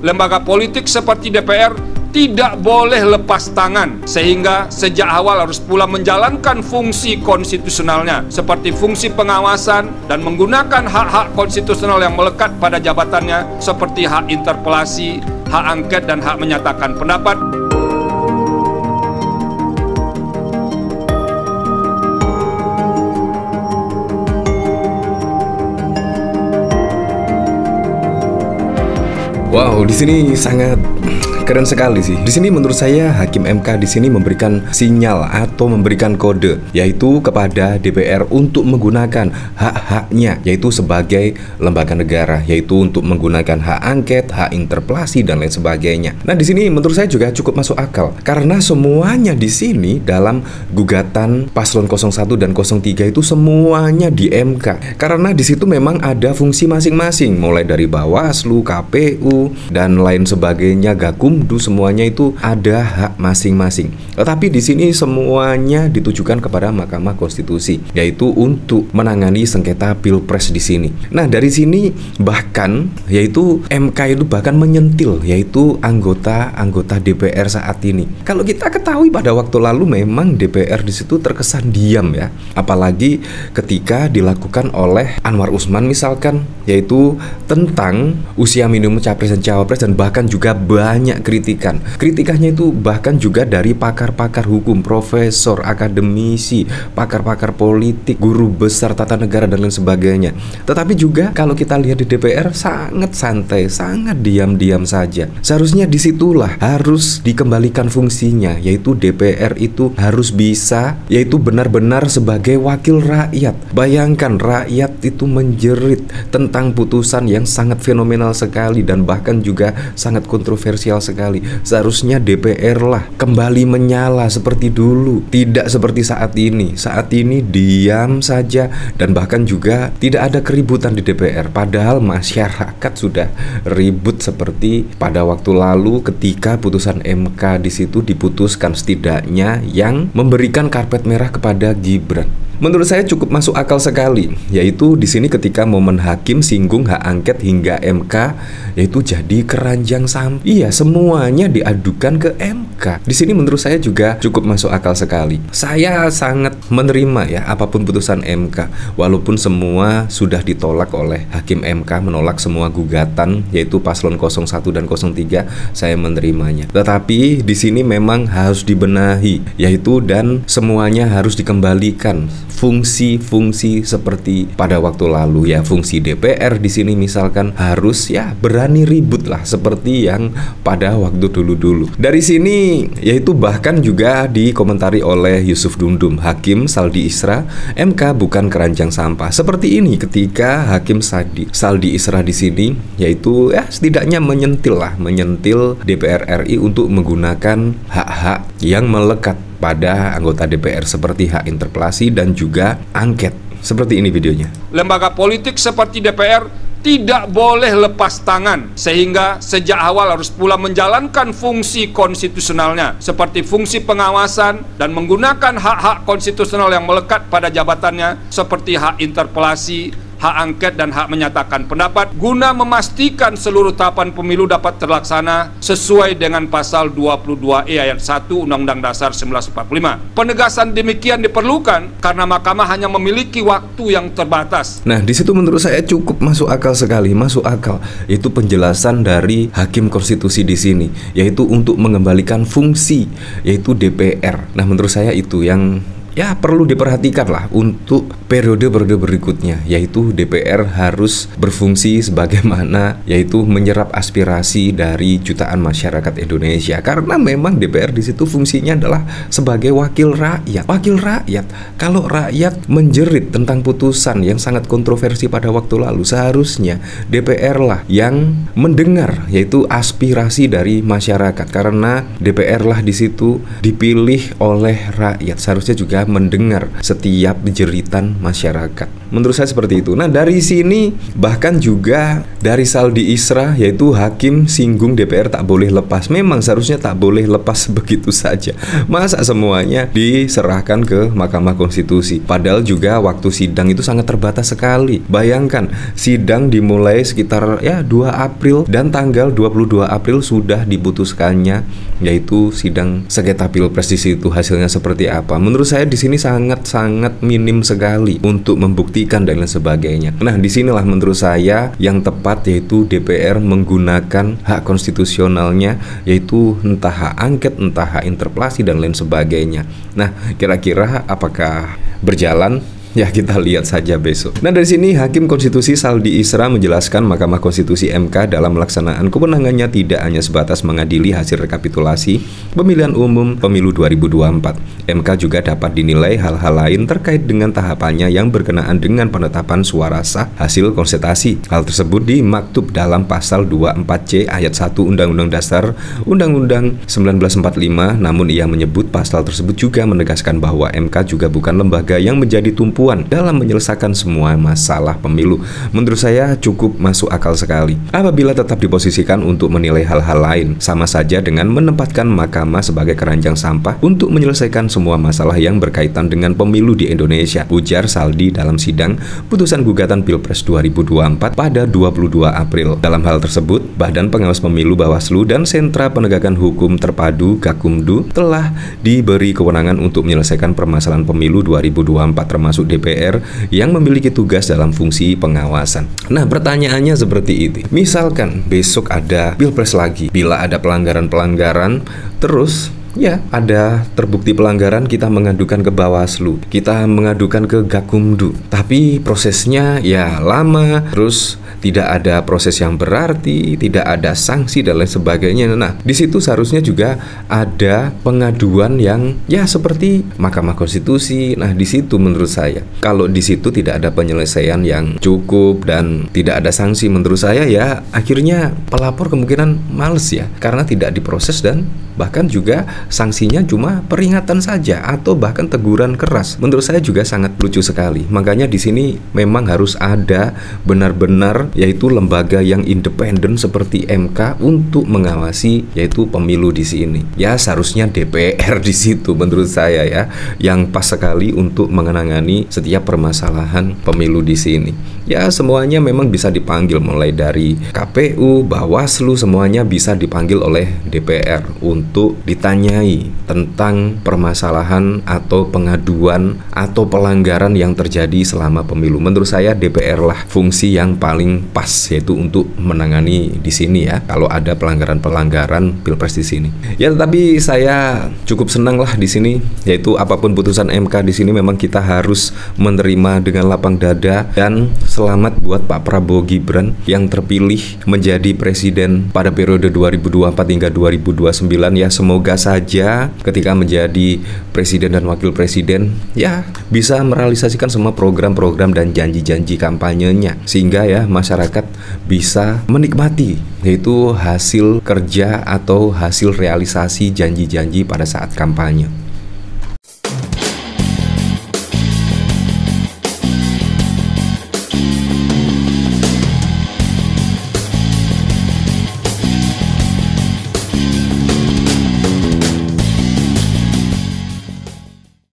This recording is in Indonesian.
lembaga politik seperti DPR tidak boleh lepas tangan, sehingga sejak awal harus pula menjalankan fungsi konstitusionalnya seperti fungsi pengawasan dan menggunakan hak-hak konstitusional yang melekat pada jabatannya seperti hak interpelasi, hak angket, dan hak menyatakan pendapat. Wow, di sini sangat keren sekali sih. Di sini menurut saya Hakim MK di sini memberikan sinyal atau memberikan kode, yaitu kepada DPR untuk menggunakan hak-haknya, yaitu sebagai lembaga negara, yaitu untuk menggunakan hak angket, hak interpelasi, dan lain sebagainya. Nah, di sini menurut saya juga cukup masuk akal karena semuanya di sini dalam gugatan paslon 01 dan 03 itu semuanya di MK. Karena di situ memang ada fungsi masing-masing, mulai dari Bawaslu, KPU, dan lain sebagainya, Gakum, semuanya itu ada hak masing-masing. Tetapi di sini semuanya ditujukan kepada Mahkamah Konstitusi, yaitu untuk menangani sengketa Pilpres di sini. Nah, dari sini bahkan yaitu MK itu bahkan menyentil yaitu anggota DPR saat ini. Kalau kita ketahui pada waktu lalu memang DPR di situ terkesan diam ya. Apalagi ketika dilakukan oleh Anwar Usman misalkan, yaitu tentang usia minimum capres dan cawapres, dan bahkan juga banyak kritikannya itu bahkan juga dari pakar-pakar hukum, profesor, akademisi, pakar-pakar politik, guru besar tata negara, dan lain sebagainya. Tetapi juga kalau kita lihat di DPR sangat santai, sangat diam-diam saja. Seharusnya disitulah harus dikembalikan fungsinya, yaitu DPR itu harus bisa, yaitu benar-benar sebagai wakil rakyat. Bayangkan rakyat itu menjerit tentang putusan yang sangat fenomenal sekali dan bahkan juga sangat kontroversial sekali. Seharusnya DPR lah kembali menyala seperti dulu, tidak seperti saat ini. Saat ini diam saja dan bahkan juga tidak ada keributan di DPR. Padahal masyarakat sudah ribut seperti pada waktu lalu ketika putusan MK di situ diputuskan setidaknya yang memberikan karpet merah kepada Gibran. Menurut saya cukup masuk akal sekali, yaitu di sini ketika momen hakim singgung hak angket hingga MK, yaitu jadi keranjang sampah. Iya, semuanya diadukan ke MK. Di sini menurut saya juga cukup masuk akal sekali. Saya sangat menerima ya apapun putusan MK, walaupun semua sudah ditolak oleh Hakim MK, menolak semua gugatan yaitu paslon 01 dan 03, saya menerimanya. Tetapi di sini memang harus dibenahi, yaitu dan semuanya harus dikembalikan fungsi-fungsi seperti pada waktu lalu ya. Fungsi DPR di sini misalkan harus ya berani ribut lah seperti yang pada waktu dulu-dulu. Dari sini yaitu bahkan juga dikomentari oleh Yusuf Dundum, Hakim Saldi Isra, MK bukan keranjang sampah. Seperti ini ketika Hakim Saldi Isra di sini yaitu ya setidaknya menyentil DPR RI untuk menggunakan hak-hak yang melekat pada anggota DPR seperti hak interpelasi dan juga angket. Seperti ini videonya. Lembaga politik seperti DPR tidak boleh lepas tangan, sehingga sejak awal harus pula menjalankan fungsi konstitusionalnya seperti fungsi pengawasan dan menggunakan hak-hak konstitusional yang melekat pada jabatannya seperti hak interpelasi, hak angket, dan hak menyatakan pendapat guna memastikan seluruh tahapan pemilu dapat terlaksana sesuai dengan pasal 22E ayat 1 Undang-Undang Dasar 1945. Penegasan demikian diperlukan karena mahkamah hanya memiliki waktu yang terbatas. Nah, di situ menurut saya cukup masuk akal sekali, masuk akal. Itu penjelasan dari Hakim Konstitusi di sini, yaitu untuk mengembalikan fungsi yaitu DPR. Nah, menurut saya itu yang ya perlu diperhatikan lah untuk periode berikutnya, yaitu DPR harus berfungsi sebagaimana yaitu menyerap aspirasi dari jutaan masyarakat Indonesia, karena memang DPR di situ fungsinya adalah sebagai wakil rakyat. Kalau rakyat menjerit tentang putusan yang sangat kontroversi pada waktu lalu, seharusnya DPR lah yang mendengar yaitu aspirasi dari masyarakat, karena DPR lah di situ dipilih oleh rakyat. Seharusnya juga juga mendengar setiap jeritan masyarakat. Menurut saya seperti itu. Nah, dari sini bahkan juga dari Saldi Isra, yaitu hakim singgung DPR tak boleh lepas. Memang seharusnya tak boleh lepas begitu saja. Masa semuanya diserahkan ke Mahkamah Konstitusi? Padahal juga waktu sidang itu sangat terbatas sekali. Bayangkan, sidang dimulai sekitar 2 April dan tanggal 22 April sudah diputuskannya, yaitu sidang sengketa Pilpres. Di situ hasilnya seperti apa? Menurut saya di sini sangat-sangat minim sekali untuk membuktikan dan lain sebagainya. Nah, disinilah menurut saya yang tepat, yaitu DPR menggunakan hak konstitusionalnya, yaitu entah hak angket, entah hak interpelasi dan lain sebagainya. Nah, kira-kira apakah berjalan? Ya, kita lihat saja besok. Nah, dari sini Hakim Konstitusi Saldi Isra menjelaskan Mahkamah Konstitusi MK dalam melaksanaan kewenangannya tidak hanya sebatas mengadili hasil rekapitulasi pemilihan umum pemilu 2024. MK juga dapat dinilai hal-hal lain terkait dengan tahapannya yang berkenaan dengan penetapan suara sah hasil konsultasi. Hal tersebut dimaktub dalam pasal 24C ayat 1 Undang-Undang Dasar Undang-Undang 1945, namun ia menyebut pasal tersebut juga menegaskan bahwa MK juga bukan lembaga yang menjadi tumpuan dalam menyelesaikan semua masalah pemilu. Menurut saya cukup masuk akal sekali apabila tetap diposisikan untuk menilai hal-hal lain, sama saja dengan menempatkan mahkamah sebagai keranjang sampah untuk menyelesaikan semua masalah yang berkaitan dengan pemilu di Indonesia, ujar Saldi dalam sidang putusan gugatan Pilpres 2024 pada 22 April. Dalam hal tersebut, Badan Pengawas Pemilu Bawaslu dan Sentra Penegakan Hukum Terpadu Gakumdu telah diberi kewenangan untuk menyelesaikan permasalahan pemilu 2024 termasuk DPR yang memiliki tugas dalam fungsi pengawasan. Nah, pertanyaannya seperti ini. Misalkan besok ada Pilpres lagi, bila ada pelanggaran-pelanggaran, terus ada terbukti pelanggaran, kita mengadukan ke Bawaslu, kita mengadukan ke Gakumdu, tapi prosesnya lama, terus tidak ada proses yang berarti, tidak ada sanksi dan lain sebagainya. Nah, di situ seharusnya juga ada pengaduan yang seperti Mahkamah Konstitusi. Nah, di situ menurut saya, kalau di situ tidak ada penyelesaian yang cukup dan tidak ada sanksi, menurut saya akhirnya pelapor kemungkinan males karena tidak diproses dan bahkan juga sanksinya cuma peringatan saja atau bahkan teguran keras. Menurut saya juga sangat lucu sekali. Makanya di sini memang harus ada benar-benar yaitu lembaga yang independen seperti MK untuk mengawasi yaitu pemilu di sini. Seharusnya DPR di situ menurut saya yang pas sekali untuk menangani setiap permasalahan pemilu di sini. Semuanya memang bisa dipanggil, mulai dari KPU, Bawaslu, semuanya bisa dipanggil oleh DPR untuk ditanyai tentang permasalahan atau pengaduan atau pelanggaran yang terjadi selama pemilu. Menurut saya DPR lah fungsi yang paling pas, yaitu untuk menangani di sini kalau ada pelanggaran-pelanggaran Pilpres di sini. Tetapi saya cukup senang lah di sini, yaitu apapun putusan MK di sini memang kita harus menerima dengan lapang dada, dan selamat buat Pak Prabowo Gibran yang terpilih menjadi presiden pada periode 2024 hingga 2029. Semoga saja ketika menjadi presiden dan wakil presiden bisa merealisasikan semua program-program dan janji-janji kampanyenya, sehingga masyarakat bisa menikmati yaitu hasil kerja atau hasil realisasi janji-janji pada saat kampanye.